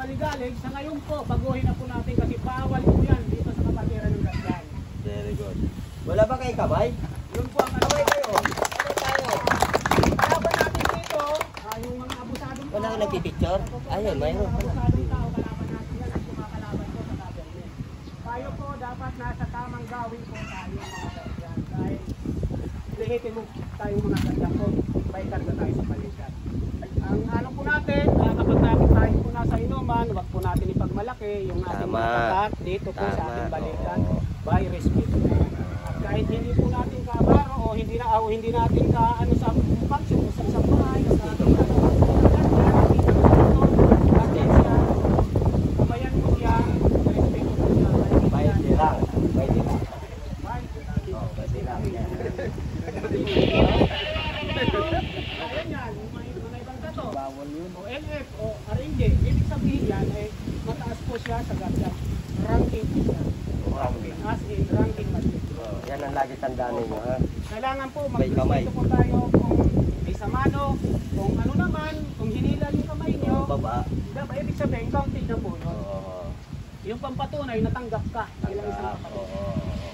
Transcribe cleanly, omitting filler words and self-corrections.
maligalig. Sa ngayon po, baguhin na po natin kasi bawal po yan dito sa kapatiran ng Gasdan. Very good. Wala ba kayo kamay? Yun po ang kamay kayo. Kamay tayo. Kalaban natin dito, yung mga abusadong tao. Wala ka nagpipicture? Ayun, mayroon pala. Abusadong tao, kalaban natin yan at kumakalaban po sa government. Tayo po dapat nasa tamang gawin po tayo mga Gasdan. Dahil lihitin mo tayong mga Gasdan po, may karga tayo sa balikat. Ang ano po natin, kapag natin tayo po nasa inuman, wag po natin ipagmalaki yung ating mga katak dito po sa ating balikat by respect. At kahit hindi po natin kabaro o hindi natin ka ano sa function sa bahay, sa ating kabayan mo siya, respeto po siya. Bayad lang. Bayad lang. Ayan yan, mga ibang tato. Bawal yun. O LF o RNG, ibig sabihin yan ay mataas po siya sa Gasdan. Ranking po siya. As in ranking master. Yan ang lagi tandaan ninyo, ha? Kailangan po May kamay. mag-respeto po tayo kung may samano, kung ano naman, kung hinila yung kamay nyo. Baba. Diba, ibig sabihin, counted na po yun. Oo. Yung pampatunay, natanggap ka. Ilang isang Tanggap. kapatid. Oo.